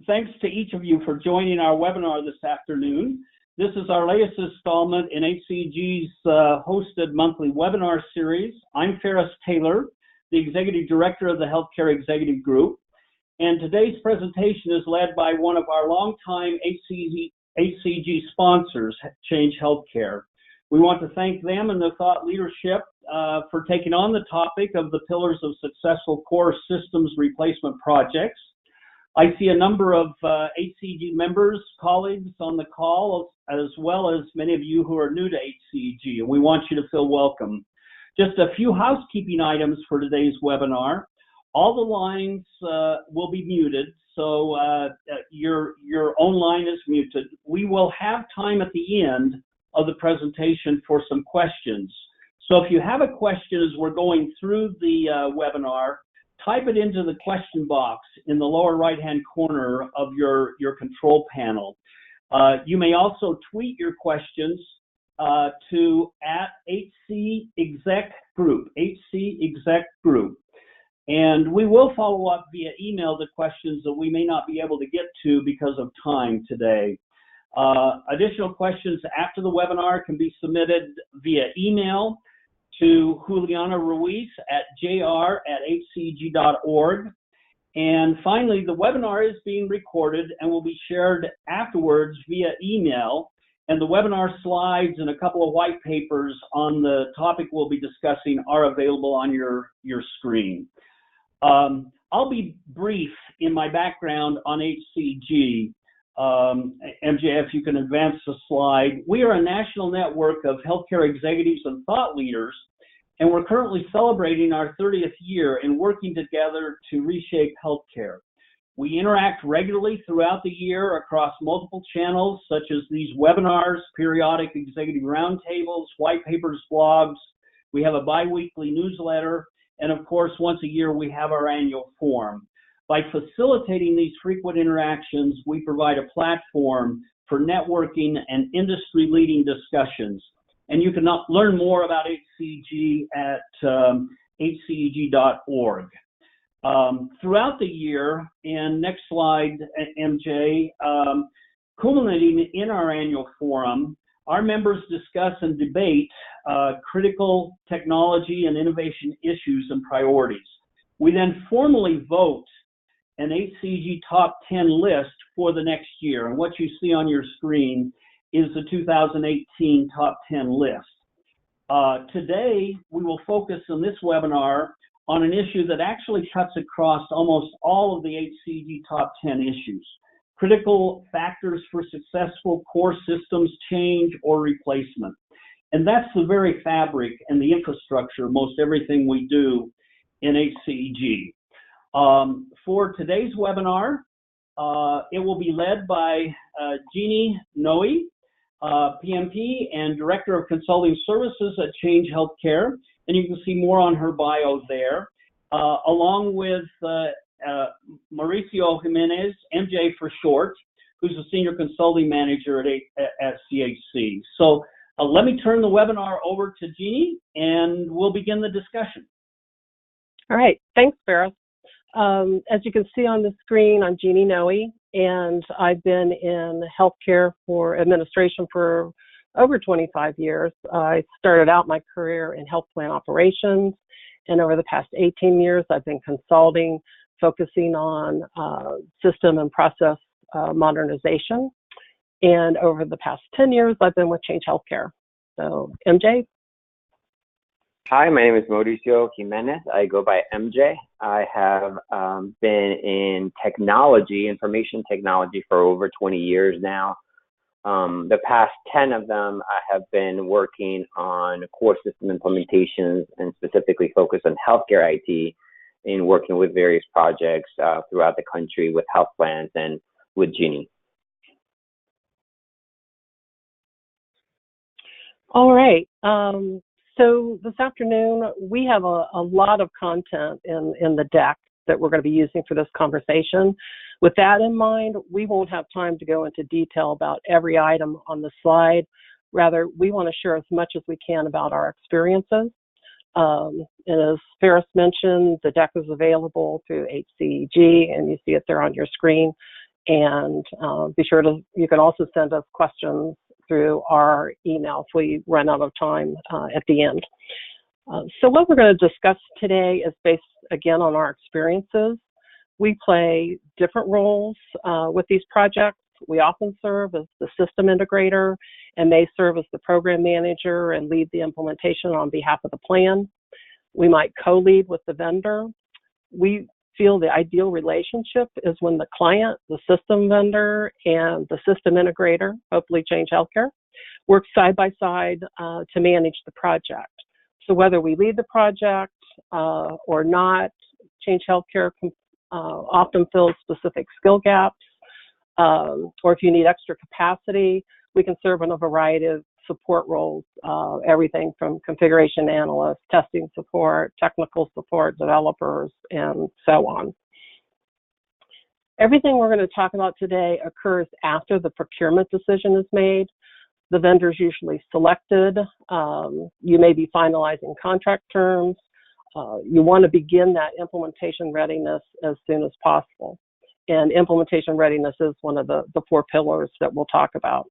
Thanks to each of you for joining our webinar this afternoon. This is our latest installment in ACG's hosted monthly webinar series. I'm Ferris Taylor, the Executive Director of the Healthcare Executive Group, and today's presentation is led by one of our longtime ACG sponsors, Change Healthcare. We want to thank them and their thought leadership for taking on the topic of the pillars of successful core systems replacement projects. I see a number of ACG members, colleagues on the call, as well as many of you who are new to ACG, and we want you to feel welcome. Just a few housekeeping items for today's webinar. All the lines will be muted, so your own line is muted. We will have time at the end of the presentation for some questions. So if you have a question as we're going through the webinar, type it into the question box in the lower right-hand corner of your control panel. You may also tweet your questions to @HCExecGroup, HCExecGroup. And we will follow up via email the questions that we may not be able to get to because of time today. Additional questions after the webinar can be submitted via email to Juliana Ruiz at jr@hcg.org. And finally, the webinar is being recorded and will be shared afterwards via email. And the webinar slides and a couple of white papers on the topic we'll be discussing are available on your screen. I'll be brief in my background on HCG. MJ, if you can advance the slide. We are a national network of healthcare executives and thought leaders, and we're currently celebrating our 30th year in working together to reshape healthcare. We interact regularly throughout the year across multiple channels, such as these webinars, periodic executive roundtables, white papers, blogs. We have a bi-weekly newsletter, and of course, once a year, we have our annual forum. By facilitating these frequent interactions, we provide a platform for networking and industry-leading discussions. And you can learn more about HCG at hceg.org. Throughout the year, and next slide, MJ, culminating in our annual forum, our members discuss and debate critical technology and innovation issues and priorities. We then formally vote an HCG top 10 list for the next year. And what you see on your screen is the 2018 top 10 list. Today, we will focus on this webinar on an issue that actually cuts across almost all of the HCG top 10 issues: critical factors for successful core systems change or replacement. And that's the very fabric and the infrastructure of most everything we do in HCG. For today's webinar, it will be led by Jeannie Noe, PMP and Director of Consulting Services at Change Healthcare, and you can see more on her bio there, along with Mauricio Jimenez, MJ for short, who's a Senior Consulting Manager at CHC. So let me turn the webinar over to Jeannie, and we'll begin the discussion. All right, thanks, Ferris. As you can see on the screen, I'm Jeannie Noe, and I've been in healthcare for administration for over 25 years. I started out my career in health plan operations, and over the past 18 years, I've been consulting, focusing on system and process modernization. And over the past 10 years, I've been with Change Healthcare. So, MJ? Hi, my name is Mauricio Jimenez. I go by MJ. I have been in technology, information technology, for over 20 years now. The past 10 of them, I have been working on core system implementations and specifically focused on healthcare IT in working with various projects throughout the country with health plans and with Jeannie. All right. So this afternoon, we have a lot of content in the deck that we're going to be using for this conversation. With that in mind, we won't have time to go into detail about every item on the slide. Rather, we want to share as much as we can about our experiences. And as Ferris mentioned, the deck is available through ACG, and you see it there on your screen. And be sure you can also send us questions through our email if we run out of time at the end. So what we're going to discuss today is based, again, on our experiences. We play different roles with these projects. We often serve as the system integrator and may serve as the program manager and lead the implementation on behalf of the plan. We might co-lead with the vendor. We feel the ideal relationship is when the client, the system vendor, and the system integrator, hopefully Change Healthcare, work side by side to manage the project. So whether we lead the project or not, Change Healthcare often fills specific skill gaps, or if you need extra capacity, we can serve in a variety of support roles, everything from configuration analysts, testing support, technical support, developers, and so on. Everything we're going to talk about today occurs after the procurement decision is made. The vendor is usually selected. You may be finalizing contract terms. You want to begin that implementation readiness as soon as possible. And implementation readiness is one of the 4 pillars that we'll talk about.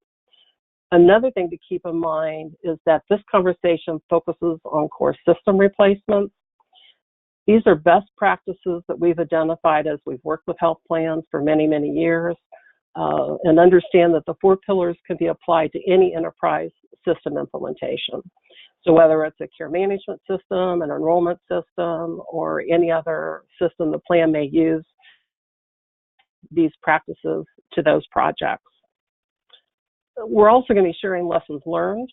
Another thing to keep in mind is that this conversation focuses on core system replacements. These are best practices that we've identified as we've worked with health plans for many, many years, and understand that the 4 pillars can be applied to any enterprise system implementation. So whether it's a care management system, an enrollment system, or any other system the plan may use, these practices to those projects. We're also going to be sharing lessons learned,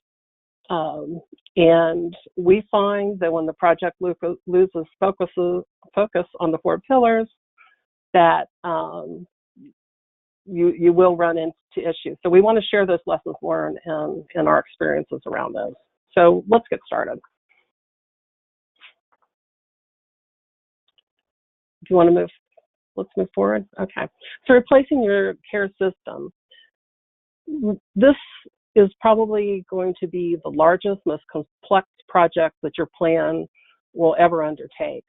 and we find that when the project loses focus on the 4 pillars, that you will run into issues. So we want to share those lessons learned and our experiences around those. So let's get started. Do you want to move? Let's move forward. Okay. So replacing your care system. This is probably going to be the largest, most complex project that your plan will ever undertake.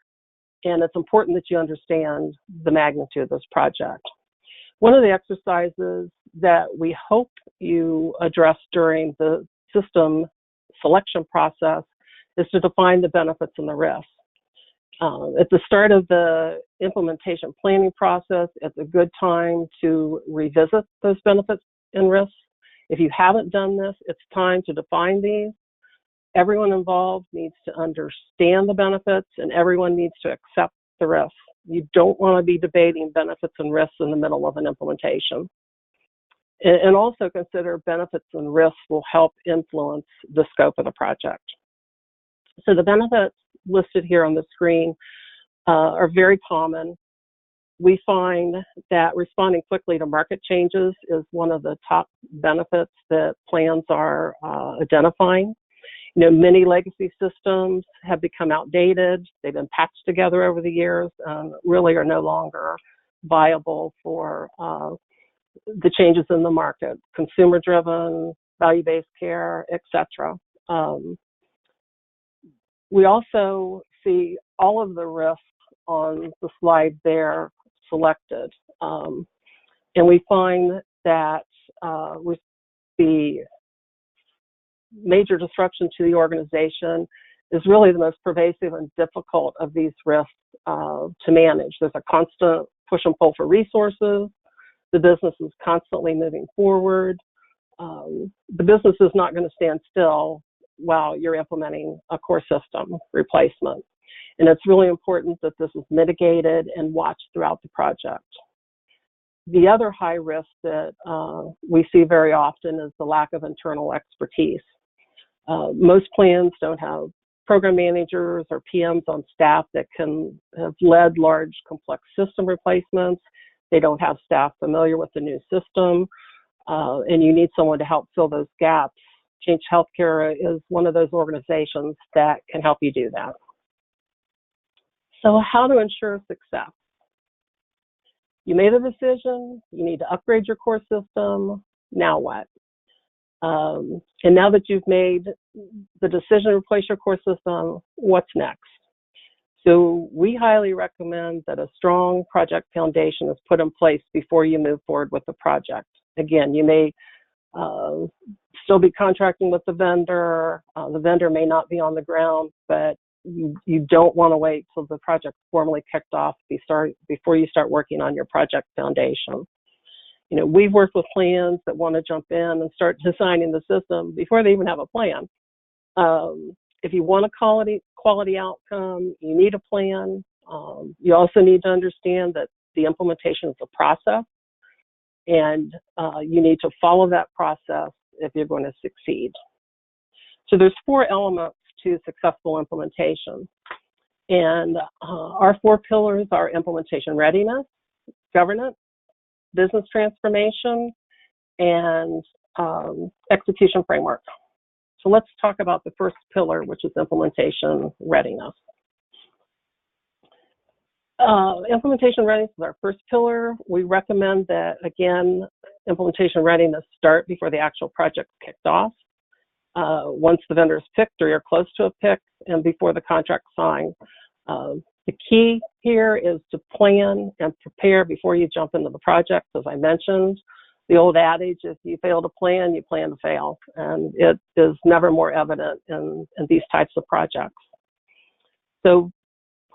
And it's important that you understand the magnitude of this project. One of the exercises that we hope you address during the system selection process is to define the benefits and the risks. At the start of the implementation planning process, it's a good time to revisit those benefits and risks. If you haven't done this, it's time to define these. Everyone involved needs to understand the benefits, and everyone needs to accept the risks. You don't want to be debating benefits and risks in the middle of an implementation. And also consider benefits and risks will help influence the scope of the project. So the benefits listed here on the screen are very common. We find that responding quickly to market changes is one of the top benefits that plans are identifying. You know, many legacy systems have become outdated. They've been patched together over the years and really are no longer viable for the changes in the market, consumer-driven, value-based care, etc. We also see all of the risks on the slide there selected. And we find that with the major disruption to the organization is really the most pervasive and difficult of these risks to manage. There's a constant push and pull for resources. The business is constantly moving forward. The business is not going to stand still while you're implementing a core system replacement. And it's really important that this is mitigated and watched throughout the project. The other high risk that we see very often is the lack of internal expertise. Most plans don't have program managers or PMs on staff that can have led large complex system replacements. They don't have staff familiar with the new system, and you need someone to help fill those gaps. Change Healthcare is one of those organizations that can help you do that. So how to ensure success? You made a decision, you need to upgrade your core system, now what? And now that you've made the decision to replace your core system, what's next? So we highly recommend that a strong project foundation is put in place before you move forward with the project. Again, you may still be contracting with the vendor. The vendor may not be on the ground, but you don't want to wait till the project's formally kicked off before you start working on your project foundation. You know, we've worked with plans that want to jump in and start designing the system before they even have a plan. If you want a quality outcome, you need a plan. You also need to understand that the implementation is a process, and you need to follow that process if you're going to succeed. So there's 4 elements to successful implementation. And our 4 pillars are implementation readiness, governance, business transformation, and execution framework. So let's talk about the first pillar, which is implementation readiness. Implementation readiness is our first pillar. We recommend that, again, implementation readiness start before the actual project is kicked off. Once the vendor is picked or you're close to a pick, and before the contract's signed. The key here is to plan and prepare before you jump into the project. As I mentioned, the old adage, if you fail to plan, you plan to fail. And it is never more evident in these types of projects. So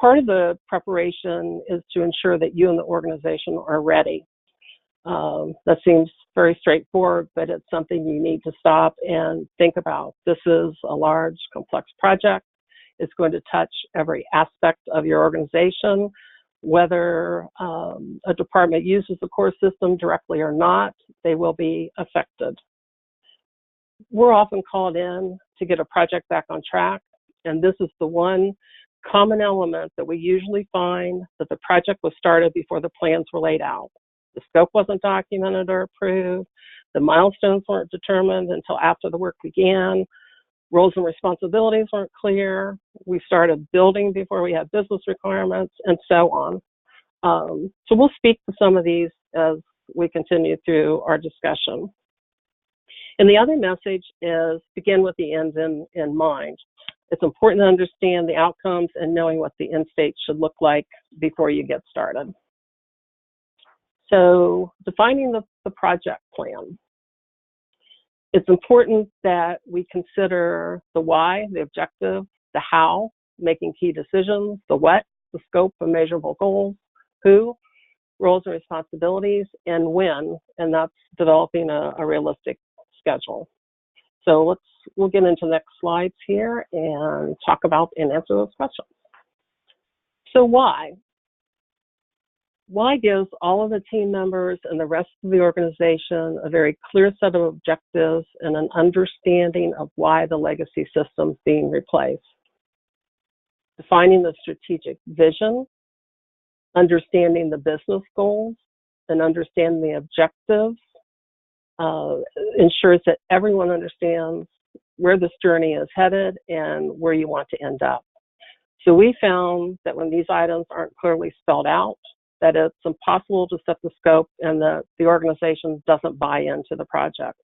part of the preparation is to ensure that you and the organization are ready. That seems very straightforward, but it's something you need to stop and think about. This is a large, complex project. It's going to touch every aspect of your organization, whether a department uses the core system directly or not, they will be affected. We're often called in to get a project back on track, and this is the one common element that we usually find, that the project was started before the plans were laid out. The scope wasn't documented or approved. The milestones weren't determined until after the work began. Roles and responsibilities weren't clear. We started building before we had business requirements, and so on. So we'll speak to some of these as we continue through our discussion. And the other message is begin with the end in mind. It's important to understand the outcomes and knowing what the end state should look like before you get started. So defining the project plan. It's important that we consider the why, the objective, the how, making key decisions, the what, the scope and measurable goals, who, roles and responsibilities, and when, and that's developing a realistic schedule. So we'll get into the next slides here and talk about and answer those questions. So why? Why gives all of the team members and the rest of the organization a very clear set of objectives and an understanding of why the legacy system is being replaced. Defining the strategic vision, understanding the business goals, and understanding the objectives ensures that everyone understands where this journey is headed and where you want to end up. So we found that when these items aren't clearly spelled out, that it's impossible to set the scope and the organization doesn't buy into the project.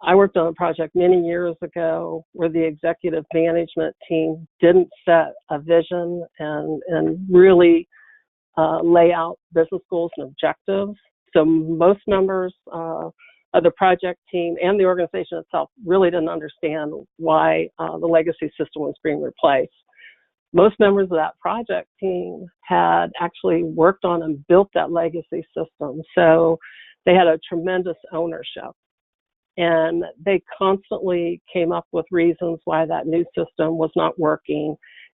I worked on a project many years ago where the executive management team didn't set a vision and really lay out business goals and objectives. So most members of the project team and the organization itself really didn't understand why the legacy system was being replaced. Most members of that project team had actually worked on and built that legacy system. So they had a tremendous ownership. And they constantly came up with reasons why that new system was not working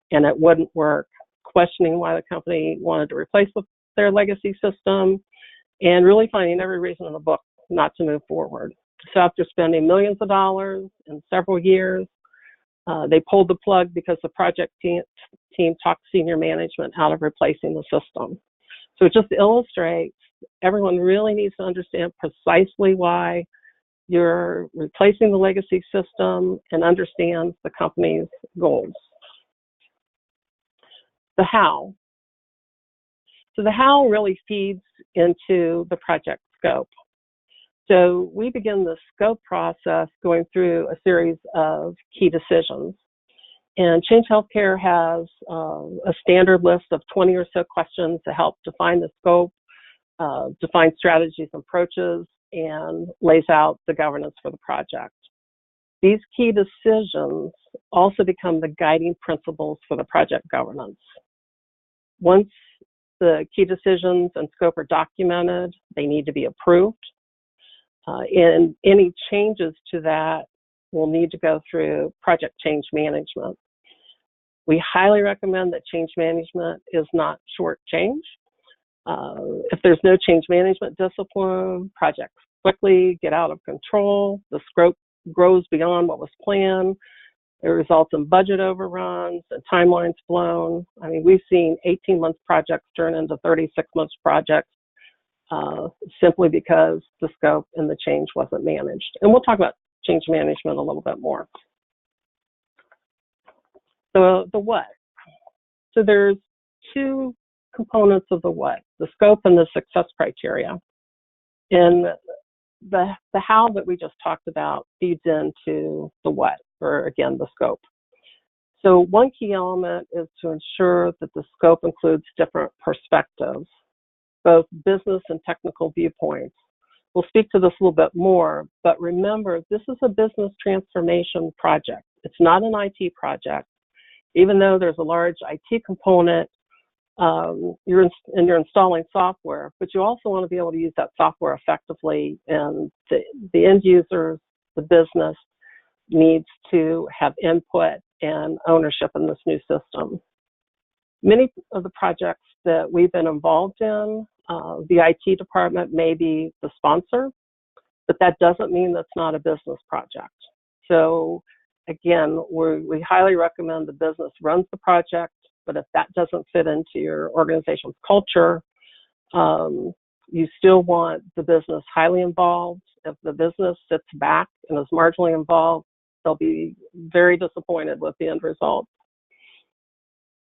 and it wouldn't work, questioning why the company wanted to replace their legacy system, and really finding every reason in the book not to move forward. So after spending millions of dollars in several years, they pulled the plug because the project team talked senior management out of replacing the system. So it just illustrates everyone really needs to understand precisely why you're replacing the legacy system and understands the company's goals. The how. So the how really feeds into the project scope. So we begin the scope process going through a series of key decisions. And Change Healthcare has a standard list of 20 or so questions to help define the scope, define strategies and approaches, and lays out the governance for the project. These key decisions also become the guiding principles for the project governance. Once the key decisions and scope are documented, they need to be approved. And any changes to that will need to go through project change management. We highly recommend that change management is not short change. If there's no change management discipline, projects quickly get out of control, the scope grows beyond what was planned, it results in budget overruns and timelines blown. I mean, we've seen 18-month projects turn into 36-month projects simply because the scope and the change wasn't managed. And we'll talk about change management a little bit more. So the what. So there's two components of the what, the scope and the success criteria. And the how that we just talked about feeds into the what, or again, the scope. So one key element is to ensure that the scope includes different perspectives, both business and technical viewpoints. We'll speak to this a little bit more, but remember, this is a business transformation project. It's not an IT project. Even though there's a large IT component, you're installing software, but you also want to be able to use that software effectively, and the end users, the business, needs to have input and ownership in this new system. Many of the projects that we've been involved in, the IT department may be the sponsor, but that doesn't mean that's not a business project. So again, we highly recommend the business runs the project, but if that doesn't fit into your organization's culture, you still want the business highly involved. If the business sits back and is marginally involved, they'll be very disappointed with the end result.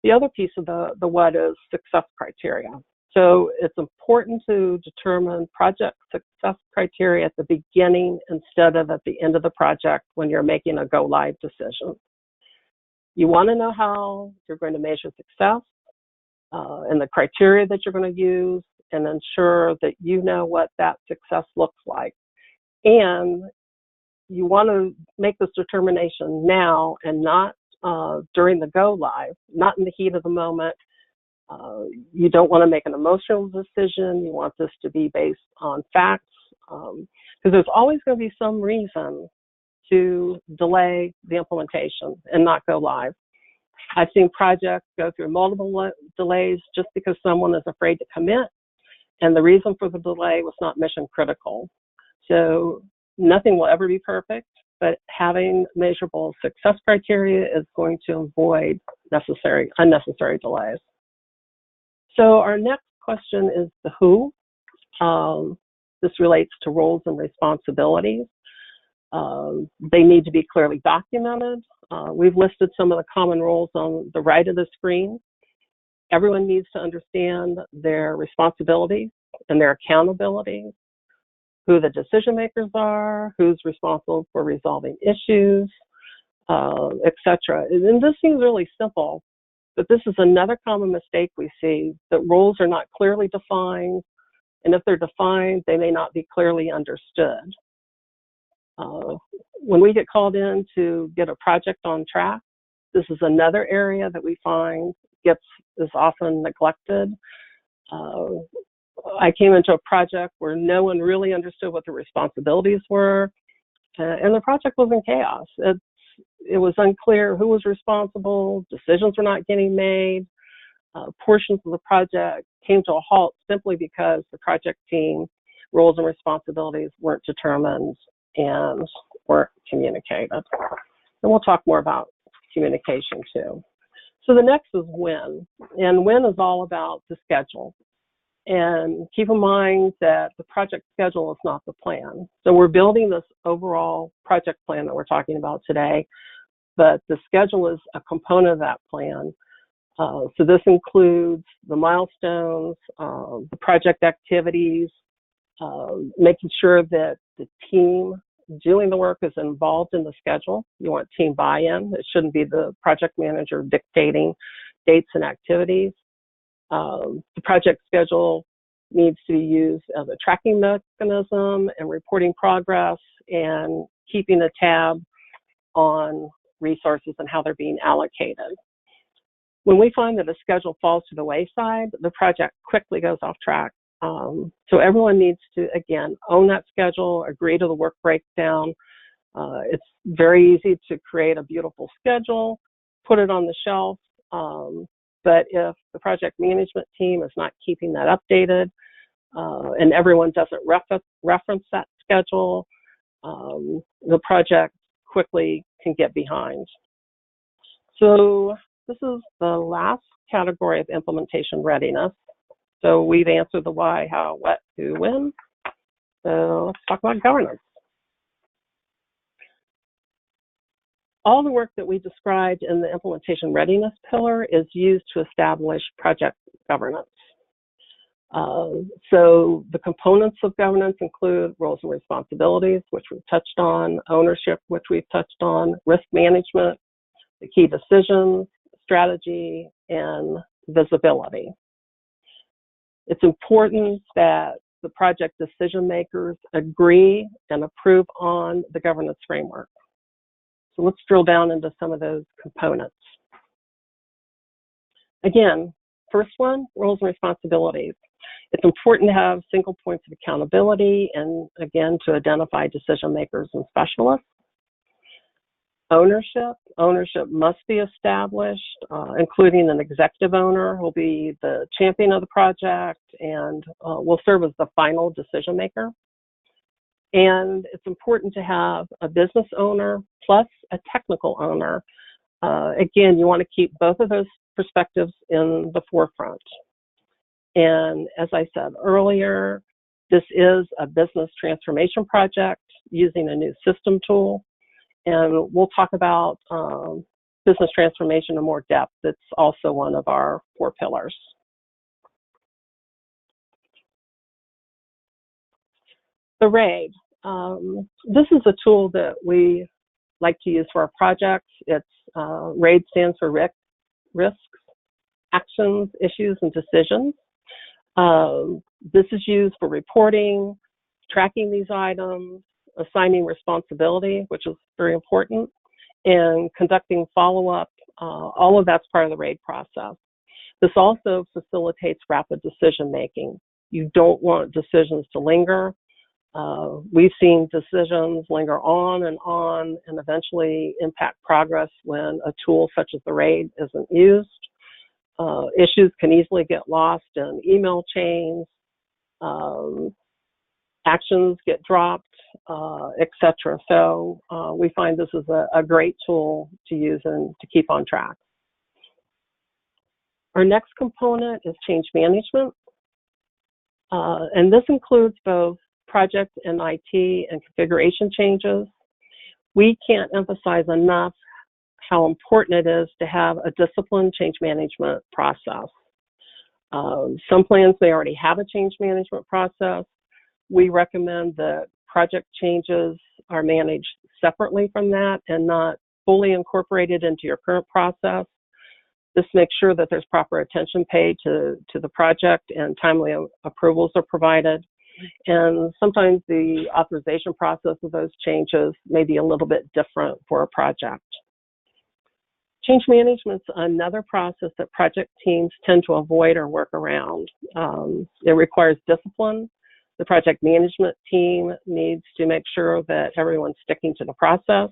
The other piece of the what is success criteria. So it's important to determine project success criteria at the beginning instead of at the end of the project when you're making a go live decision. You want to know how you're going to measure success and the criteria that you're going to use, and ensure that you know what that success looks like. And you want to make this determination now and not during the go live, not in the heat of the moment. You don't want to make an emotional decision. You want this to be based on facts, because there's always going to be some reason to delay the implementation and not go live. I've seen projects go through multiple delays just because someone is afraid to commit, and the reason for the delay was not mission critical. So nothing will ever be perfect, but having measurable success criteria is going to avoid unnecessary delays. So our next question is the who. This relates to roles and responsibilities. They need to be clearly documented. We've listed some of the common roles on the right of the screen. Everyone needs to understand their responsibilities and their accountabilities, who the decision makers are, who's responsible for resolving issues, etc. And this seems really simple, but this is another common mistake we see, that roles are not clearly defined, and if they're defined, they may not be clearly understood. When we get called in to get a project on track, this is another area that we find is often neglected. I came into a project where no one really understood what the responsibilities were, and the project was in chaos. It was unclear who was responsible, decisions were not getting made, portions of the project came to a halt simply because the project team roles and responsibilities weren't determined and weren't communicated. And we'll talk more about communication too. So the next is when, and when is all about the schedule. And keep in mind that the project schedule is not the plan. So we're building this overall project plan that we're talking about today, but the schedule is a component of that plan. So this includes the milestones, the project activities, making sure that the team doing the work is involved in the schedule. You want team buy-in. It shouldn't be the project manager dictating dates and activities. The project schedule needs to be used as a tracking mechanism and reporting progress and keeping a tab on resources and how they're being allocated. When we find that a schedule falls to the wayside, the project quickly goes off track. So everyone needs to, again, own that schedule, agree to the work breakdown. It's very easy to create a beautiful schedule, put it on the shelf, but if the project management team is not keeping that updated and everyone doesn't reference that schedule, the project quickly can get behind. So this is the last category of implementation readiness. So we've answered the why, how, what, who, when. So let's talk about governance. All the work that we described in the implementation readiness pillar is used to establish project governance. So the components of governance include roles and responsibilities, which we've touched on, ownership, which we've touched on, risk management, the key decisions, strategy, and visibility. It's important that the project decision makers agree and approve on the governance framework. So let's drill down into some of those components. Again, first one, roles and responsibilities. It's important to have single points of accountability and, again, to identify decision makers and specialists. Ownership must be established, including an executive owner who will be the champion of the project and will serve as the final decision maker. And it's important to have a business owner plus a technical owner. Again, you want to keep both of those perspectives in the forefront. And as I said earlier, this is a business transformation project using a new system tool. And we'll talk about business transformation in more depth. It's also one of our 4 pillars. The RAID. This is a tool that we like to use for our projects. It's RAID stands for risks, actions, issues, and decisions. This is used for reporting, tracking these items, assigning responsibility, which is very important, and conducting follow-up. All of that's part of the RAID process. This also facilitates rapid decision-making. You don't want decisions to linger. We've seen decisions linger on and eventually impact progress when a tool such as the RAID isn't used. Issues can easily get lost in email chains. Actions get dropped, etc. So we find this is a great tool to use and to keep on track. Our next component is change management. And this includes both project and IT and configuration changes. We can't emphasize enough how important it is to have a disciplined change management process. Some plans may already have a change management process. We recommend that project changes are managed separately from that and not fully incorporated into your current process. This makes sure that there's proper attention paid to the project and timely approvals are provided. And sometimes the authorization process of those changes may be a little bit different for a project. Change management's another process that project teams tend to avoid or work around. It requires discipline. The project management team needs to make sure that everyone's sticking to the process.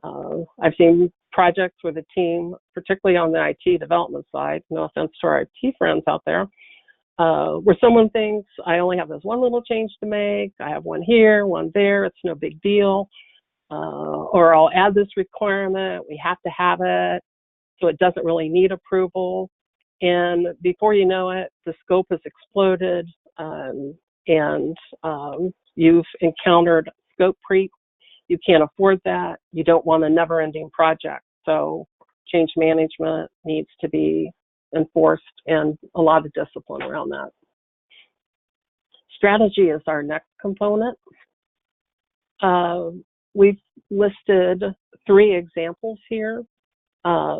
I've seen projects where the team, particularly on the IT development side, no offense to our IT friends out there, where someone thinks, I only have this one little change to make, I have one here, one there, it's no big deal, or I'll add this requirement, we have to have it, so it doesn't really need approval. And before you know it, the scope has exploded, and you've encountered scope creep. You can't afford that. You don't want a never-ending project. So change management needs to be enforced and a lot of discipline around that. Strategy is our next component. We've listed 3 examples here.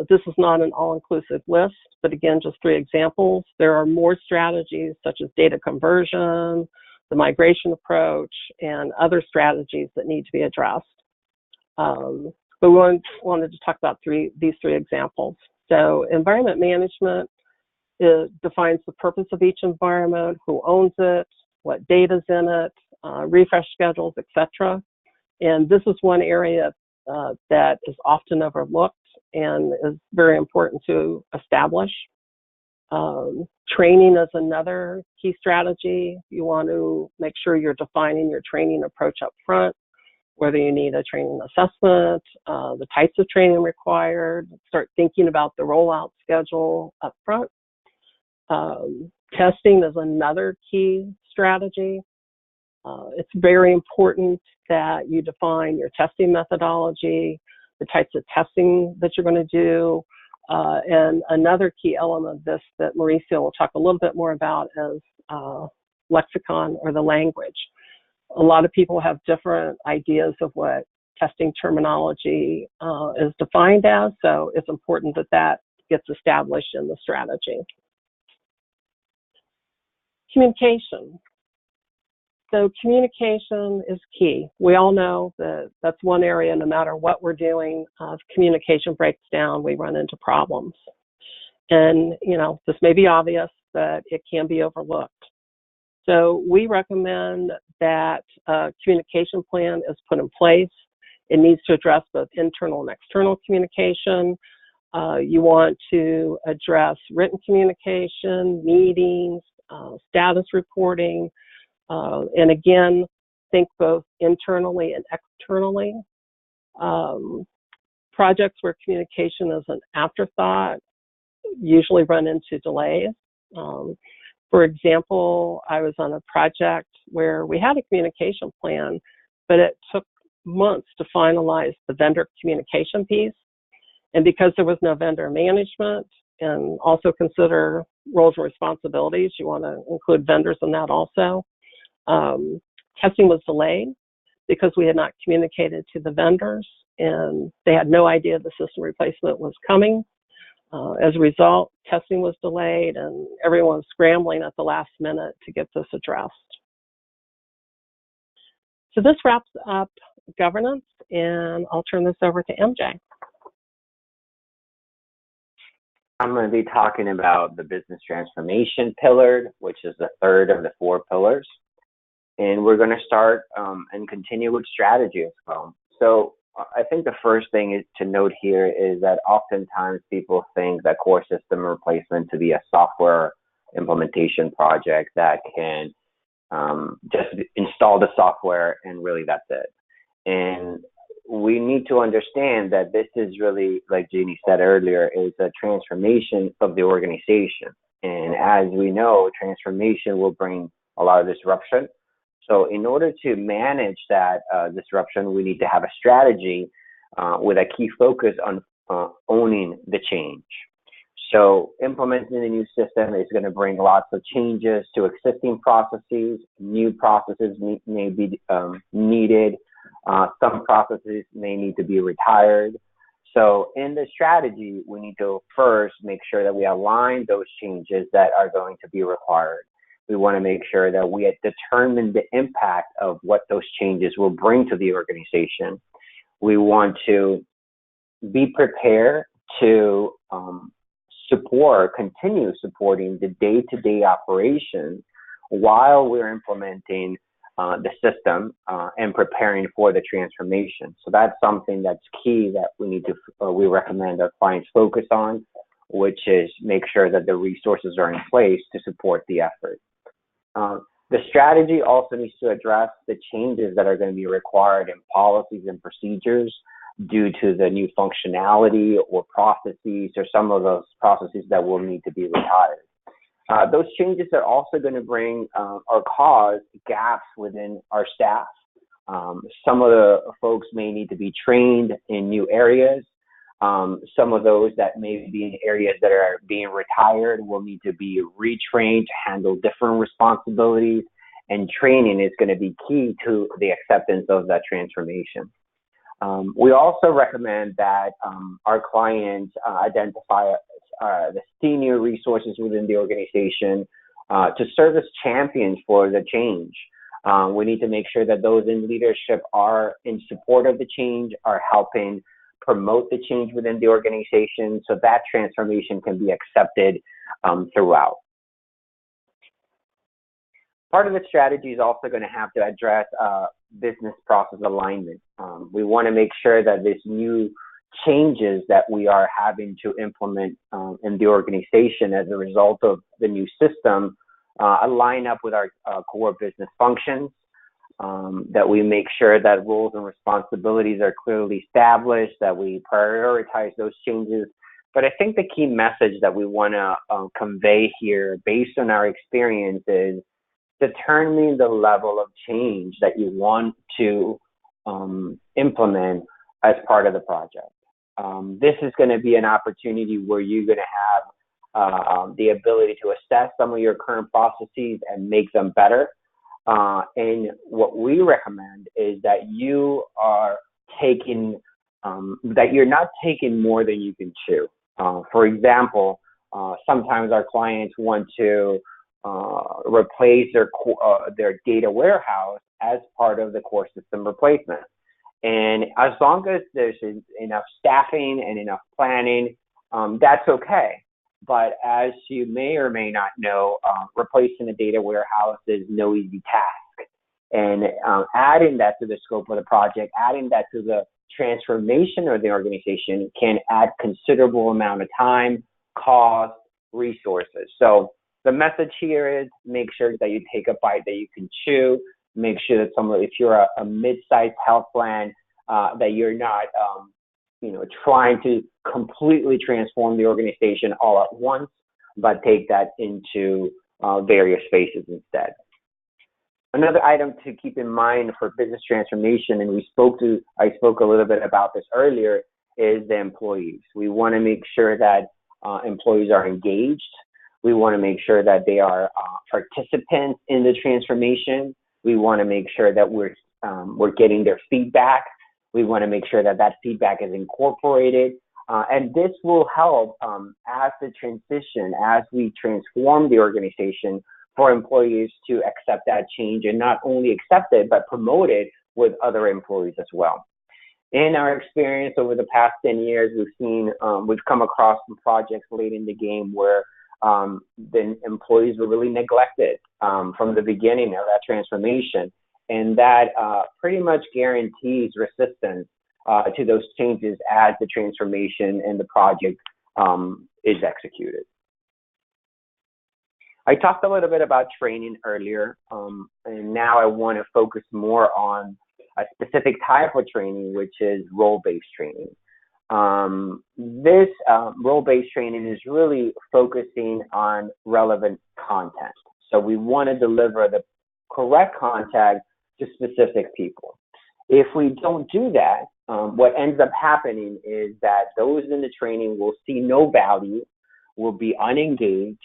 This is not an all-inclusive list, but again, just 3 examples. There are more strategies such as data conversion, the migration approach, and other strategies that need to be addressed. But we wanted to talk about these 3 examples. So environment management defines the purpose of each environment, who owns it, what data's in it, refresh schedules, etc. And this is one area that is often overlooked and is very important to establish. Training is another key strategy. You want to make sure you're defining your training approach up front, whether you need a training assessment, the types of training required, start thinking about the rollout schedule up front. Testing is another key strategy. It's very important that you define your testing methodology, the types of testing that you're going to do, and another key element of this that Mauricio will talk a little bit more about is lexicon, or the language. A lot of people have different ideas of what testing terminology is defined as, so it's important that that gets established in the strategy. Communication. So communication is key. We all know that that's one area, no matter what we're doing, if communication breaks down, we run into problems. And, you know, this may be obvious, but it can be overlooked. So we recommend that a communication plan is put in place. It needs to address both internal and external communication. You want to address written communication, meetings, status reporting, and again, think both internally and externally. Projects where communication is an afterthought usually run into delays. For example, I was on a project where we had a communication plan, but it took months to finalize the vendor communication piece. And because there was no vendor management, and also consider roles and responsibilities, you want to include vendors in that also. Testing was delayed because we had not communicated to the vendors, and they had no idea the system replacement was coming. As a result, testing was delayed, and everyone was scrambling at the last minute to get this addressed. So this wraps up governance, and I'll turn this over to MJ. I'm going to be talking about the business transformation pillar, which is the third of the 4 pillars. And we're going to start and continue with strategy as well. So I think the first thing is to note here is that oftentimes people think that core system replacement to be a software implementation project that can just install the software and really that's it. And we need to understand that this is really, like Jeannie said earlier, is a transformation of the organization. And as we know, transformation will bring a lot of disruption. So in order to manage that disruption, we need to have a strategy with a key focus on owning the change. So implementing the new system is going to bring lots of changes to existing processes. New processes may be needed. Some processes may need to be retired. So in the strategy, we need to first make sure that we align those changes that are going to be required. We want to make sure that we determine the impact of what those changes will bring to the organization. We want to be prepared to continue supporting the day-to-day operations while we're implementing the system and preparing for the transformation. So that's something that's key that we recommend our clients focus on, which is make sure that the resources are in place to support the effort. The strategy also needs to address the changes that are going to be required in policies and procedures due to the new functionality or processes or some of those processes that will need to be retired. Those changes are also going to bring or cause gaps within our staff. Some of the folks may need to be trained in new areas. Some of those that may be in areas that are being retired will need to be retrained to handle different responsibilities and training is going to be key to the acceptance of that transformation. We also recommend that our clients identify the senior resources within the organization to serve as champions for the change. We need to make sure that those in leadership are in support of the change, are helping promote the change within the organization so that transformation can be accepted throughout. Part of the strategy is also going to have to address business process alignment. We want to make sure that these new changes that we are having to implement in the organization as a result of the new system align up with our core business functions, that we make sure that roles and responsibilities are clearly established, that we prioritize those changes. But I think the key message that we want to convey here based on our experience is determining the level of change that you want to implement as part of the project. This is going to be an opportunity where you're going to have the ability to assess some of your current processes and make them better. And what we recommend is that you are taking, that you're not taking more than you can chew. For example, sometimes our clients want to replace their data warehouse as part of the core system replacement. And as long as there's enough staffing and enough planning, that's okay. But as you may or may not know, replacing a data warehouse is no easy task. And adding that to the scope of the project, adding that to the transformation of the organization can add considerable amount of time, cost, resources. So the message here is make sure that you take a bite that you can chew. Make sure that if you're a mid-sized health plan, that you're not, trying to completely transform the organization all at once, but take that into various phases instead. Another item to keep in mind for business transformation, and I spoke a little bit about this earlier, is the employees. We want to make sure that employees are engaged. We want to make sure that they are participants in the transformation. We want to make sure that we're getting their feedback. We want to make sure that that feedback is incorporated. And this will help as the transition, as we transform the organization, for employees to accept that change and not only accept it, but promote it with other employees as well. In our experience over the past 10 years, we've come across some projects late in the game where the employees were really neglected from the beginning of that transformation. And that pretty much guarantees resistance to those changes as the transformation and the project is executed. I talked a little bit about training earlier, and now I want to focus more on a specific type of training, which is role-based training. This role-based training is really focusing on relevant content. So we want to deliver the correct content to specific people. If we don't do that, what ends up happening is that those in the training will see no value, will be unengaged,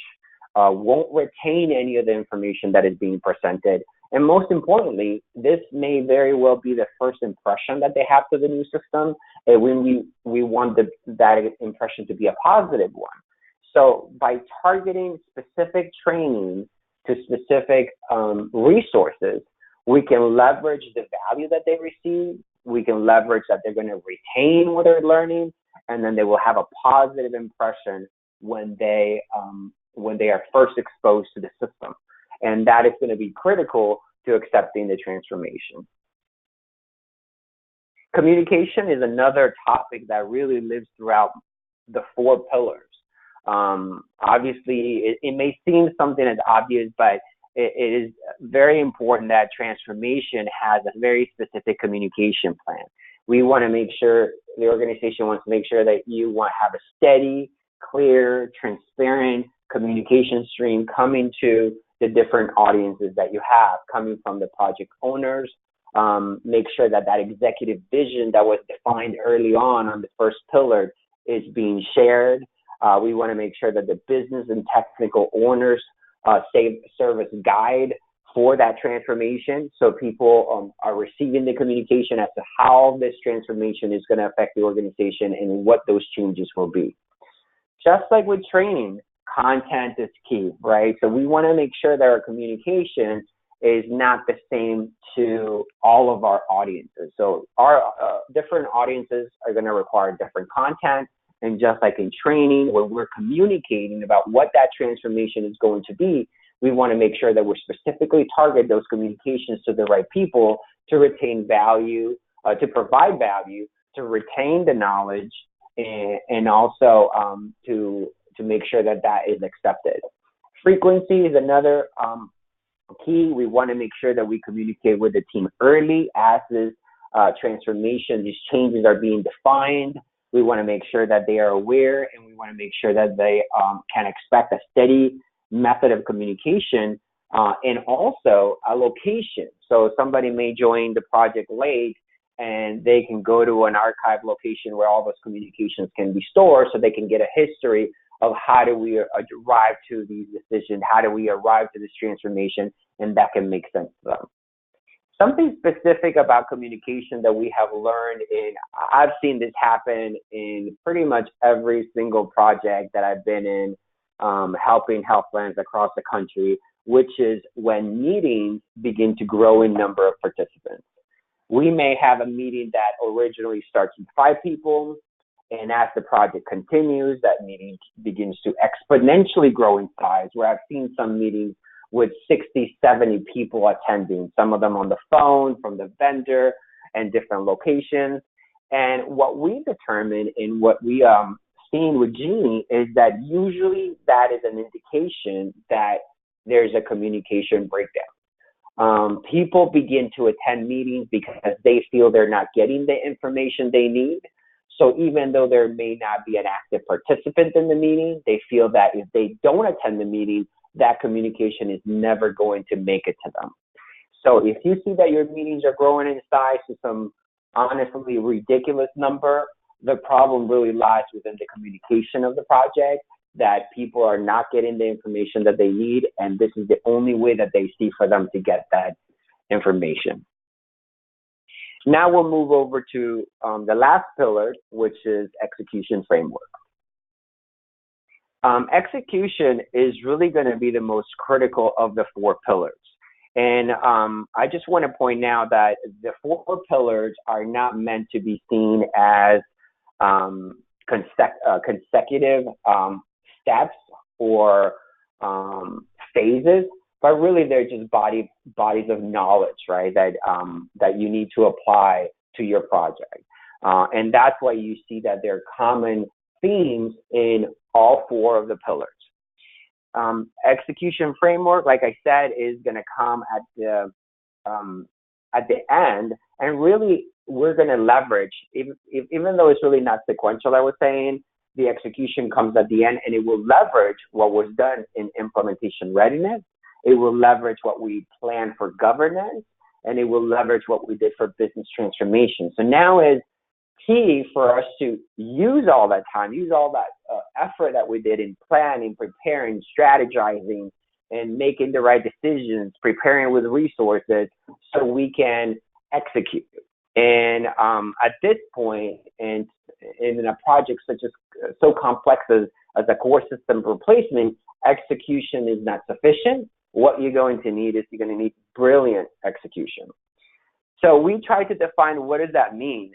won't retain any of the information that is being presented. And most importantly, this may very well be the first impression that they have to the new system, and when we want that impression to be a positive one. So by targeting specific training to specific resources, we can leverage the value that they receive. We can leverage that they're going to retain what they're learning, and then they will have a positive impression when they are first exposed to the system. And that is going to be critical to accepting the transformation. Communication is another topic that really lives throughout the 4 pillars. Obviously, it may seem something as obvious, but it is very important that transformation has a very specific communication plan. We want to make sure, the organization wants to make sure that you want to have a steady, clear, transparent communication stream coming to the different audiences that you have, coming from the project owners. Make sure that executive vision that was defined early on the first pillar is being shared. We want to make sure that the business and technical owners serve as guide for that transformation. So people are receiving the communication as to how this transformation is going to affect the organization and what those changes will be. Just like with training, content is key, right? So we want to make sure that our communication is not the same to all of our audiences. So our different audiences are going to require different content. And just like in training, when we're communicating about what that transformation is going to be, we want to make sure that we're specifically target those communications to the right people to retain value, to provide value, to retain the knowledge, and also to make sure that that is accepted. Frequency is another key. We want to make sure that we communicate with the team early as this transformation, these changes are being defined. We want to make sure that they are aware, and we want to make sure that they can expect a steady method of communication and also a location. So somebody may join the project late, and they can go to an archive location where all those communications can be stored, so they can get a history of how do we arrive to these decisions, how do we arrive to this transformation, and that can make sense to them. Something specific about communication that we have learned I've seen this happen in pretty much every single project that I've been in, helping health plans across the country, which is when meetings begin to grow in number of participants. We may have a meeting that originally starts with 5 people, and as the project continues, that meeting begins to exponentially grow in size, where I've seen some meetings with 60, 70 people attending, some of them on the phone, from the vendor, and different locations. And what we determined and what we seen with Jeannie is that usually that is an indication that there's a communication breakdown. People begin to attend meetings because they feel they're not getting the information they need. So even though there may not be an active participant in the meeting, they feel that if they don't attend the meeting, that communication is never going to make it to them. So if you see that your meetings are growing in size to some honestly ridiculous number, the problem really lies within the communication of the project, that people are not getting the information that they need, and this is the only way that they see for them to get that information. Now we'll move over to the last pillar, which is execution framework. Execution is really going to be the most critical of the 4 pillars. And I just want to point out that the 4 pillars are not meant to be seen as consecutive steps or phases, but really they're just bodies of knowledge, right, that you need to apply to your project. And that's why you see that there are common themes in all 4 of the pillars. Execution framework, like I said, is going to come at the end, and really we're going to leverage, even though it's really not sequential, I was saying, the execution comes at the end, and it will leverage what was done in implementation readiness. It will leverage what we planned for governance, and it will leverage what we did for business transformation. So now is key for us to use all that time, use all that effort that we did in planning, preparing, strategizing, and making the right decisions, preparing with resources so we can execute. And at this point, and in a project such as so complex as a core system replacement, execution is not sufficient. What you're going to need is you're going to need brilliant execution. So we tried to define what does that mean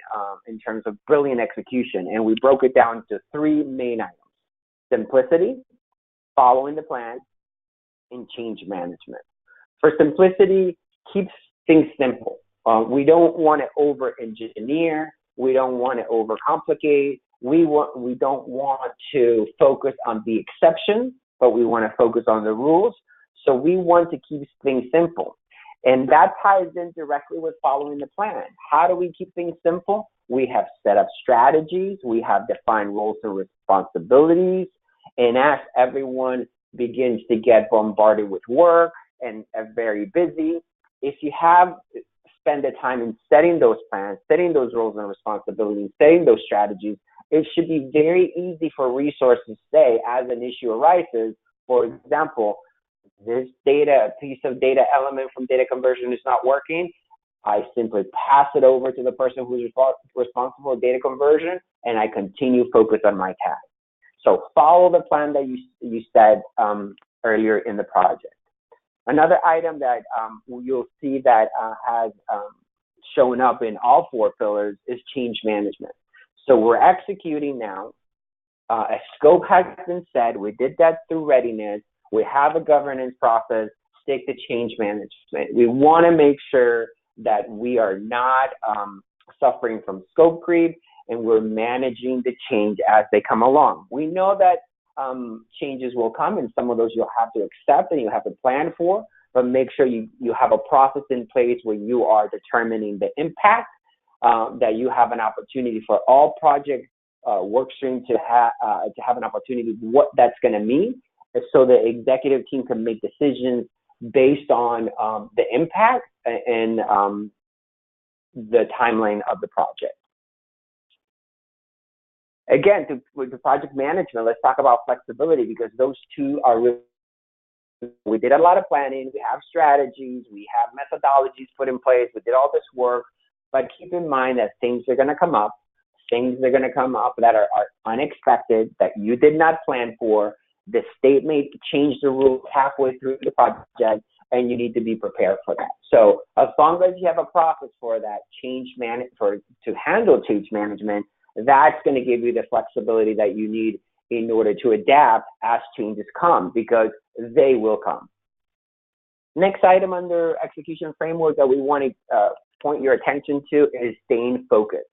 in terms of brilliant execution, and we broke it down to 3 main items: simplicity, following the plan, and change management. For simplicity, keep things simple. We don't want to over-engineer. We don't want to overcomplicate. We don't want to focus on the exceptions, but we want to focus on the rules. So we want to keep things simple. And that ties in directly with following the plan. How do we keep things simple? We have set up strategies. We have defined roles and responsibilities. And as everyone begins to get bombarded with work and are very busy, if you have spent the time in setting those plans, setting those roles and responsibilities, setting those strategies, it should be very easy for resources to say, as an issue arises, for example, this data, piece of data element from data conversion is not working, I simply pass it over to the person who's responsible for data conversion, and I continue focus on my task. So follow the plan that you said earlier in the project. Another item that you'll see that has shown up in all 4 pillars is change management. So we're executing now. A scope has been set. We did that through Readiness. We have a governance process. Stick to change management. We want to make sure that we are not suffering from scope creep, and we're managing the change as they come along. We know that changes will come, and some of those you'll have to accept and you have to plan for, but make sure you have a process in place where you are determining the impact, that you have an opportunity for all project work stream to have an opportunity what that's going to mean, so the executive team can make decisions based on the impact and the timeline of the project. Again, with the project management, let's talk about flexibility, because those two are really, we did a lot of planning, we have strategies, we have methodologies put in place, we did all this work, but keep in mind that things are going to come up. Things are going to come up that are unexpected, that you did not plan for. The state may change the rules halfway through the project, and you need to be prepared for that. So as long as you have a process for that to handle change management, that's going to give you the flexibility that you need in order to adapt as changes come, because they will come. Next item under execution framework that we want to point your attention to is staying focused.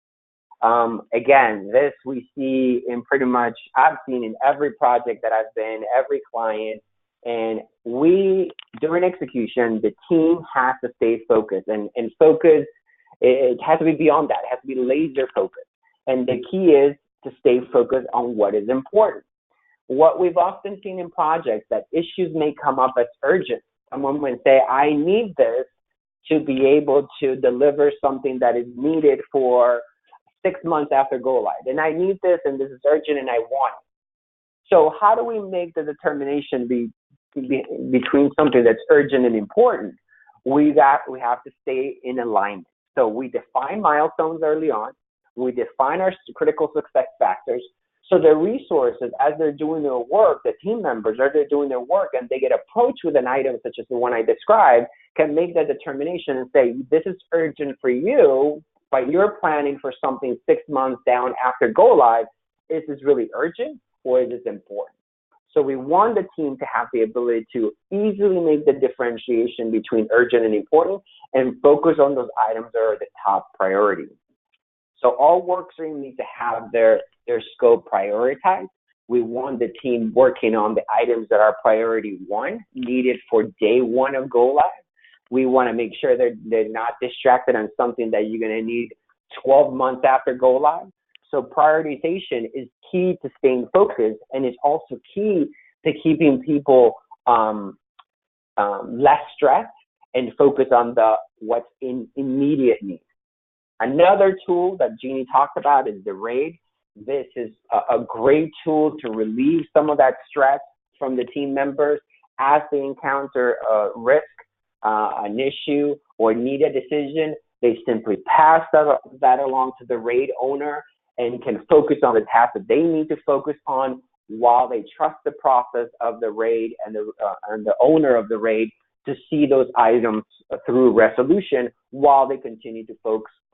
Again, this we see in pretty much, I've seen in every project that I've been, every client, and during execution, the team has to stay focused, and focus, it has to be beyond that. It has to be laser focused. And the key is to stay focused on what is important. What we've often seen in projects, that issues may come up as urgent. Someone might say, I need this to be able to deliver something that is needed for 6 months after go live. And I need this, and this is urgent, and I want it. So how do we make the determination between something that's urgent and important? We have to stay in alignment. So we define milestones early on. We define our critical success factors. So the resources, as they're doing their work, the team members, as they're doing their work, and they get approached with an item such as the one I described, can make that determination and say, this is urgent for you, but you're planning for something 6 months down after go live. Is this really urgent, or is this important? So we want the team to have the ability to easily make the differentiation between urgent and important, and focus on those items that are the top priority. So all work streams need to have their scope prioritized. We want the team working on the items that are priority 1, needed for day 1 of go live. We want to make sure they're not distracted on something that you're going to need 12 months after go live. So prioritization is key to staying focused, and it's also key to keeping people less stressed and focus on what's in immediate need. Another tool that Jeannie talked about is the RAID. This is a great tool to relieve some of that stress from the team members as they encounter a risk, an issue, or need a decision. They simply pass that along to the RAID owner and can focus on the task that they need to focus on, while they trust the process of the RAID and the owner of the RAID to see those items through resolution, while they continue to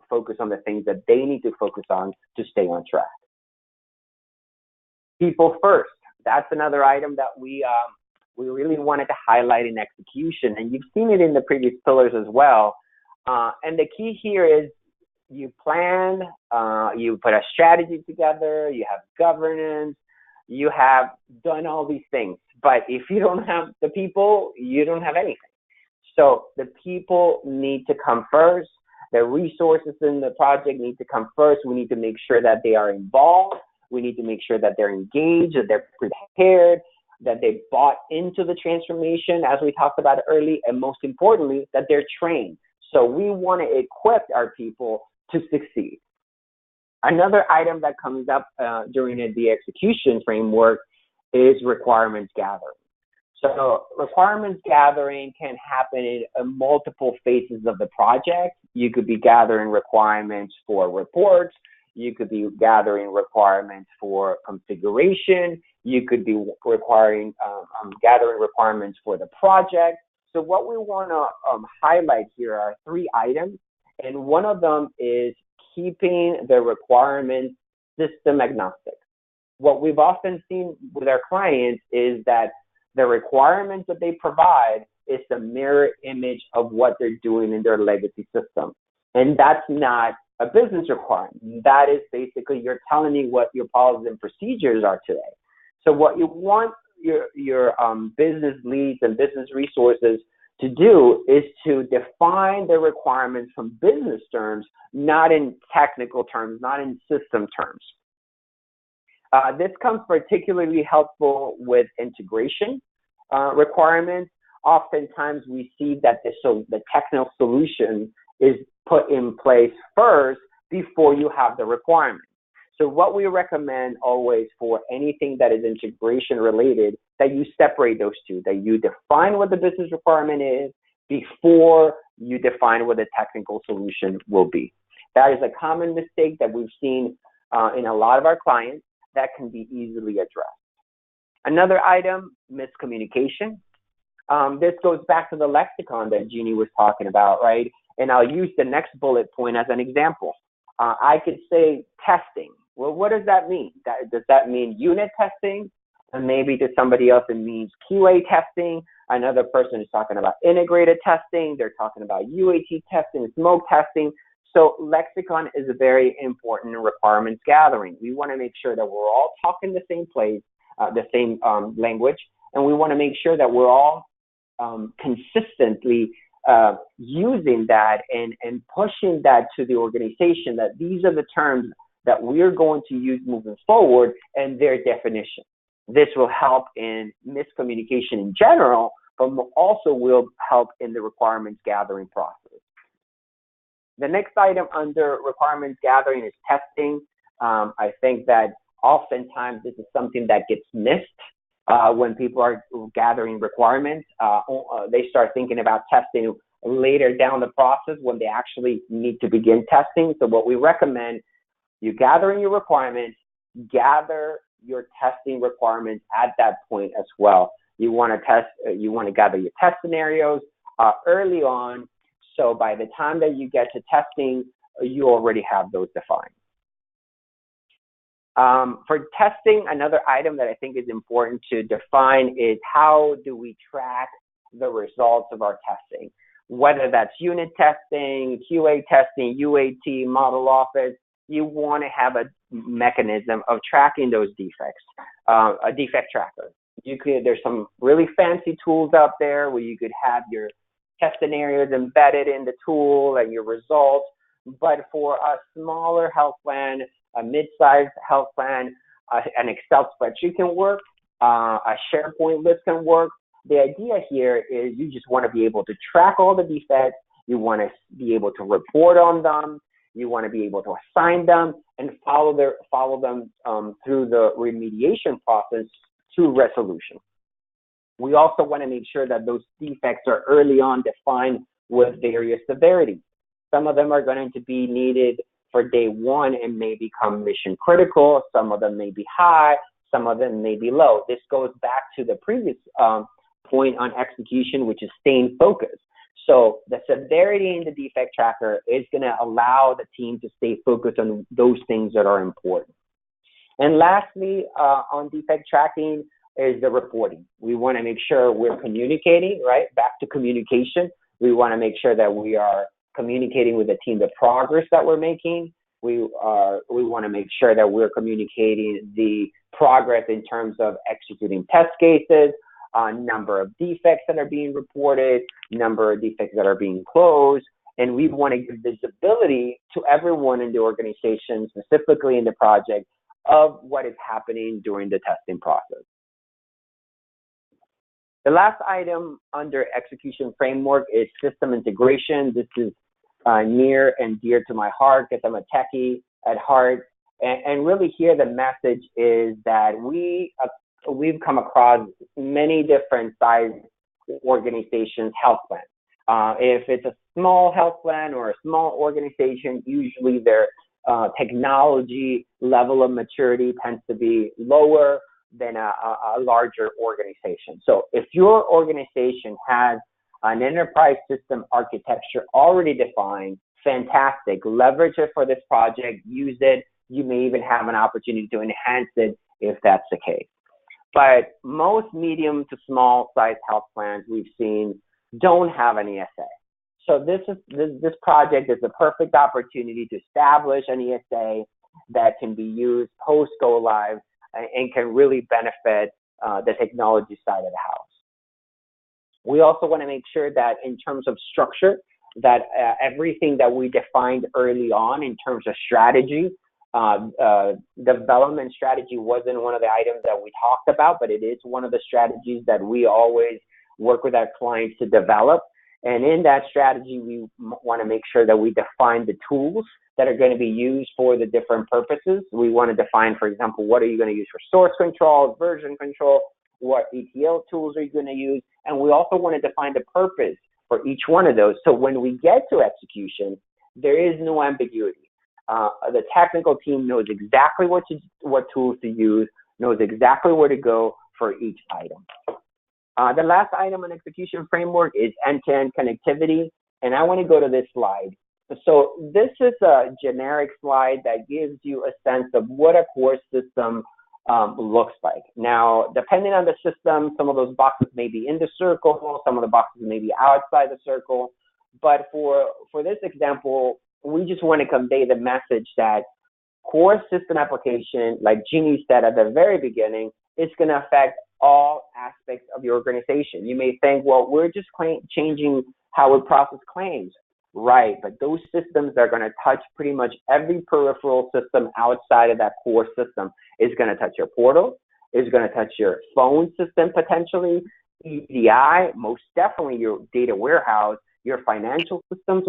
focus on the things that they need to focus on to stay on track. People first. That's another item that we really wanted to highlight in execution, and you've seen it in the previous pillars as well. And the key here is you plan, you put a strategy together, you have governance, you have done all these things. But if you don't have the people, you don't have anything. So the people need to come first. The resources in the project need to come first. We need to make sure that they are involved. We need to make sure that they're engaged, that they're prepared, that they bought into the transformation, as we talked about early, and most importantly, that they're trained. So we want to equip our people to succeed. Another item that comes up during the execution framework is requirements gathering. So requirements gathering can happen in multiple phases of the project. You could be gathering requirements for reports. You could be gathering requirements for configuration. You could be gathering requirements for the project. So what we want to highlight here are 3 items, and one of them is keeping the requirements system agnostic. What we've often seen with our clients is that the requirements that they provide is the mirror image of what they're doing in their legacy system. And that's not a business requirement. That is basically you're telling me what your policies and procedures are today. So what you want your business leads and business resources to do is to define the requirements from business terms, not in technical terms, not in system terms. This comes particularly helpful with integration requirements. Oftentimes we see that the technical solution is put in place first before you have the requirement. So what we recommend always for anything that is integration related, that you separate those two, that you define what the business requirement is before you define what the technical solution will be. That is a common mistake that we've seen in a lot of our clients that can be easily addressed. Another item, miscommunication. This goes back to the lexicon that Jeannie was talking about, right? And I'll use the next bullet point as an example. I could say testing. Well, what does that mean? Does that mean unit testing? And maybe to somebody else it means QA testing. Another person is talking about integrated testing. They're talking about UAT testing, smoke testing. So lexicon is a very important in requirements gathering. We want to make sure that we're all talking the same place, the same language, and we want to make sure that we're all consistently using that and pushing that to the organization, that these are the terms that we're going to use moving forward and their definition. This will help in miscommunication in general, but also will help in the requirements gathering process. The next item under requirements gathering is testing. I think that oftentimes this is something that gets missed when people are gathering requirements. They start thinking about testing later down the process when they actually need to begin testing. So what we recommend, you gathering your requirements, gather your testing requirements at that point as well. You want to gather your test scenarios early on. So by the time that you get to testing, you already have those defined. For testing, another item that I think is important to define is how do we track the results of our testing, whether that's unit testing, QA testing, UAT, model office. You want to have a mechanism of tracking those defects, a defect tracker. There's some really fancy tools out there where you could have your test scenarios embedded in the tool and your results. But for a smaller health plan, a mid-sized health plan, an Excel spreadsheet can work, a SharePoint list can work. The idea here is you just want to be able to track all the defects. You want to be able to report on them. You want to be able to assign them and follow them through the remediation process to resolution. We also want to make sure that those defects are early on defined with various severity. Some of them are going to be needed for day one and may become mission critical. Some of them may be high. Some of them may be low. This goes back to the previous point on execution, which is staying focused. So the severity in the defect tracker is going to allow the team to stay focused on those things that are important. And lastly, on defect tracking is the reporting. We want to make sure we're communicating, right? Back to communication. We want to make sure that we are communicating with the team the progress that we're making. We want to make sure that we're communicating the progress in terms of executing test cases, number of defects that are being reported, number of defects that are being closed, and we want to give visibility to everyone in the organization, specifically in the project, of what is happening during the testing process. The last item under execution framework is system integration. This is near and dear to my heart because I'm a techie at heart. And really here the message is that we we've come across many different size organizations' health plans. If it's a small health plan or a small organization, usually their technology level of maturity tends to be lower than a larger organization. So if your organization has an enterprise system architecture already defined, fantastic. Leverage it for this project, use it. You may even have an opportunity to enhance it if that's the case. But most medium to small size health plans we've seen don't have an ESA. So this project is the perfect opportunity to establish an ESA that can be used post go live and can really benefit the technology side of the house. We also want to make sure that in terms of structure, that everything that we defined early on in terms of strategy, development strategy wasn't one of the items that we talked about, but it is one of the strategies that we always work with our clients to develop. And in that strategy, we want to make sure that we define the tools that are going to be used for the different purposes. We want to define, for example, what are you going to use for source control, version control, what ETL tools are you going to use? And we also want to define the purpose for each one of those. So when we get to execution, there is no ambiguity. The technical team knows exactly what tools to use, knows exactly where to go for each item. The last item on execution framework is end-to-end connectivity, and I want to go to this slide. So this is a generic slide that gives you a sense of what a core system looks like. Now, depending on the system, some of those boxes may be in the circle, some of the boxes may be outside the circle, but for this example, we just want to convey the message that core system application, like Jeannie said at the very beginning, is going to affect all aspects of your organization. You may think, well, we're just changing how we process claims. Right, but those systems are going to touch pretty much every peripheral system outside of that core system. It's going to touch your portal, it's going to touch your phone system potentially, EDI, most definitely your data warehouse, your financial systems.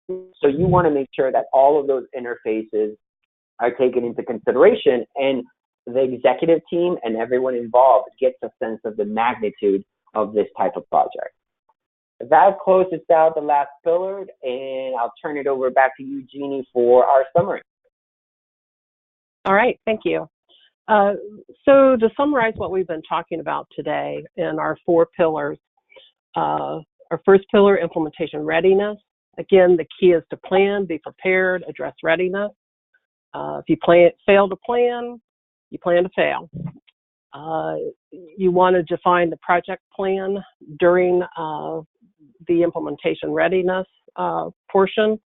So you want to make sure that all of those interfaces are taken into consideration, and the executive team and everyone involved gets a sense of the magnitude of this type of project. That closes out the last pillar, and I'll turn it over back to you, Jeannie, for our summary. All right, thank you. So to summarize what we've been talking about today in our 4 pillars, our first pillar, implementation readiness. Again, the key is to plan, be prepared, address readiness. If you fail to plan, you plan to fail. You want to define the project plan during the implementation readiness portion.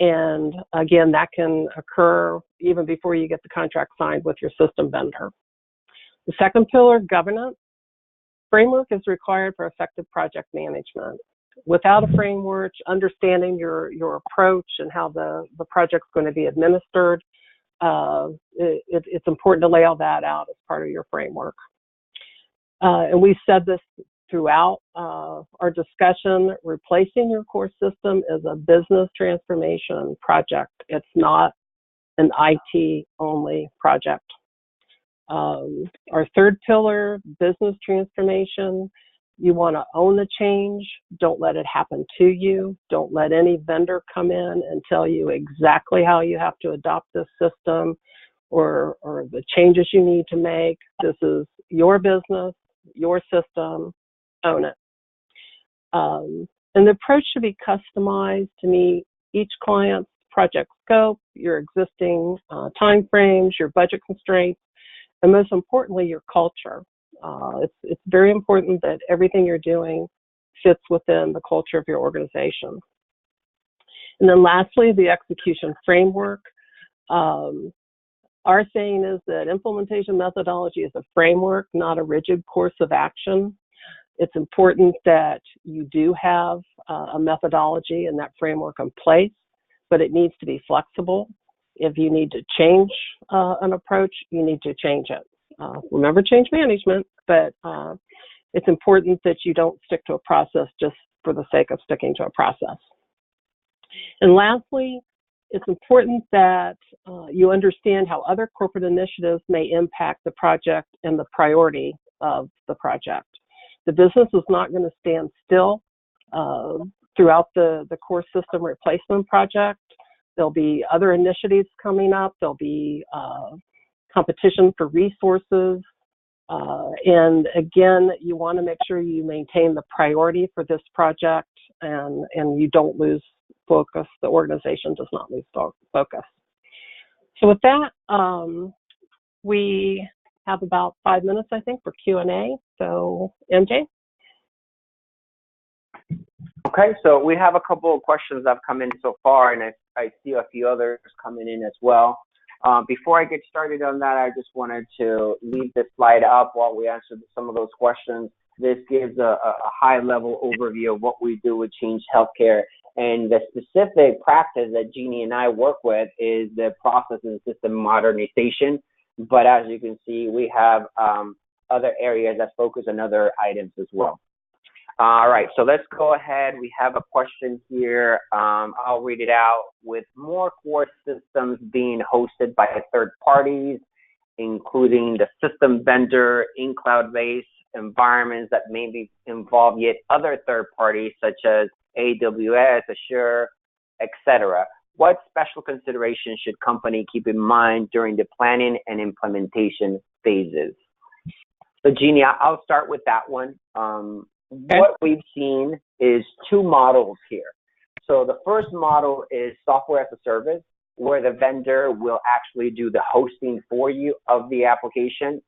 And again, that can occur even before you get the contract signed with your system vendor. The second pillar, governance. Framework is required for effective project management. Without a framework, understanding your approach and how the project's going to be administered, it's important to lay all that out as part of your framework. And we've said this throughout our discussion, replacing your core system is a business transformation project. It's not an IT-only project. Our third pillar, business transformation. You want to own the change. Don't let it happen to you. Don't let any vendor come in and tell you exactly how you have to adopt this system or the changes you need to make. This is your business, your system. Own it. And the approach should be customized to meet each client's project scope, your existing timeframes, your budget constraints, and most importantly, your culture. It's very important that everything you're doing fits within the culture of your organization. And then lastly, the execution framework. Our saying is that implementation methodology is a framework, not a rigid course of action. It's important that you do have a methodology and that framework in place, but it needs to be flexible. If you need to change an approach, you need to change it. Remember change management, but it's important that you don't stick to a process just for the sake of sticking to a process. And lastly, it's important that you understand how other corporate initiatives may impact the project and the priority of the project. The business is not going to stand still throughout the core system replacement project. There'll be other initiatives coming up. There'll be competition for resources. And again, you want to make sure you maintain the priority for this project and you don't lose focus. The organization does not lose focus. So with that, we have about 5 minutes, I think, for Q&A. So MJ? Okay, so we have a couple of questions that have come in so far, and I see a few others coming in as well. Before I get started on that, I just wanted to leave this slide up while we answer some of those questions. This gives a high-level overview of what we do with Change Healthcare, and the specific practice that Jeannie and I work with is the process and system modernization. But as you can see, we have other areas that focus on other items as well. All right, so let's go ahead. We have a question here. I'll read it out. With more core systems being hosted by third parties, including the system vendor in cloud-based environments that maybe involve yet other third parties such as AWS, Azure, etc., what special considerations should company keep in mind during the planning and implementation phases? So Jeannie, I'll start with that one. What we've seen is two models here. So the first model is software as a service, where the vendor will actually do the hosting for you of the application.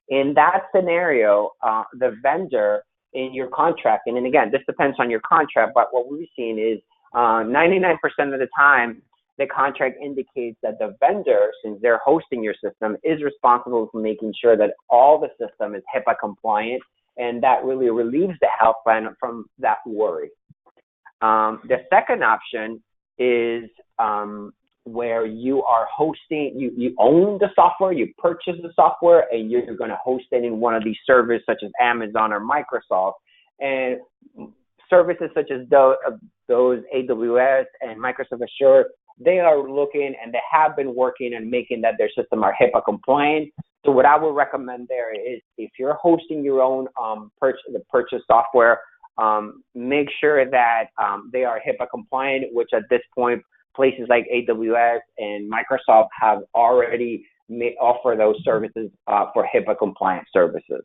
In that scenario, the vendor in your contract, and then again, this depends on your contract, but what we've seen is 99% of the time, the contract indicates that the vendor, since they're hosting your system, is responsible for making sure that all the system is HIPAA compliant, and that really relieves the health plan from that worry. The second option is where you are hosting, you own the software, you purchase the software, and you're going to host it in one of these services such as Amazon or Microsoft. And services such as those AWS and Microsoft Azure, they are looking and they have been working and making that their system are HIPAA compliant. So what I would recommend there is if you're hosting your own purchase software, make sure that they are HIPAA compliant, which at this point, places like AWS and Microsoft have already offer those services for HIPAA compliant services.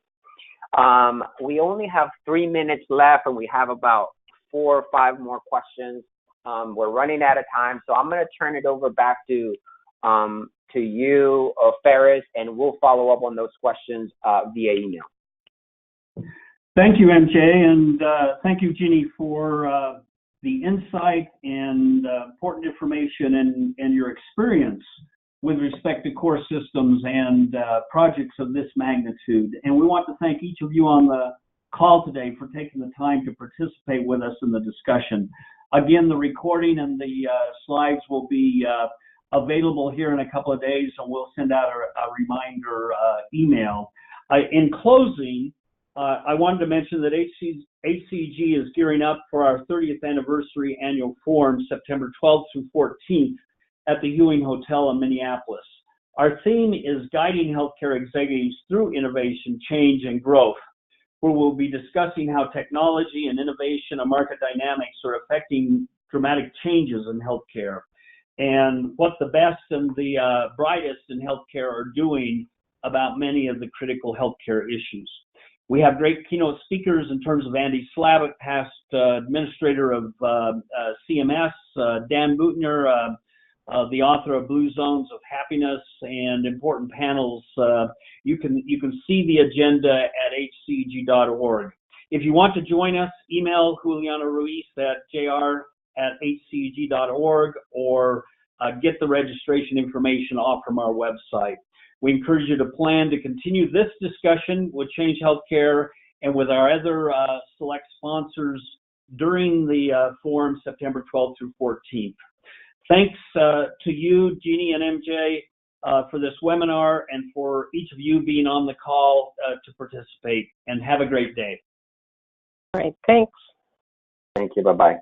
We only have 3 minutes left and we have about 4 or 5 more questions. We're running out of time, so I'm going to turn it over back to you, Ferris, and we'll follow up on those questions via email. Thank you, MJ, and thank you, Jeannie, for the insight and important information and your experience with respect to core systems and projects of this magnitude. And we want to thank each of you on the call today for taking the time to participate with us in the discussion. Again, the recording and the slides will be available here in a couple of days, and we'll send out a reminder email. In closing, I wanted to mention that ACG is gearing up for our 30th anniversary annual forum, September 12th through 14th at the Ewing Hotel in Minneapolis. Our theme is guiding healthcare executives through innovation, change, and growth, where we'll be discussing how technology and innovation and market dynamics are affecting dramatic changes in healthcare and what the best and the brightest in healthcare are doing about many of the critical healthcare issues. We have great keynote speakers in terms of Andy Slavitt, past administrator of CMS, Dan Boutner, the author of Blue Zones of Happiness, and important panels. You can see the agenda at hcg.org. If you want to join us, email Juliana Ruiz at jr@hcg.org or get the registration information off from our website. We encourage you to plan to continue this discussion with Change Healthcare and with our other select sponsors during the forum, September 12th through 14th. Thanks to you, Jeannie and MJ, for this webinar and for each of you being on the call to participate. And have a great day. All right, thanks. Thank you. Bye-bye.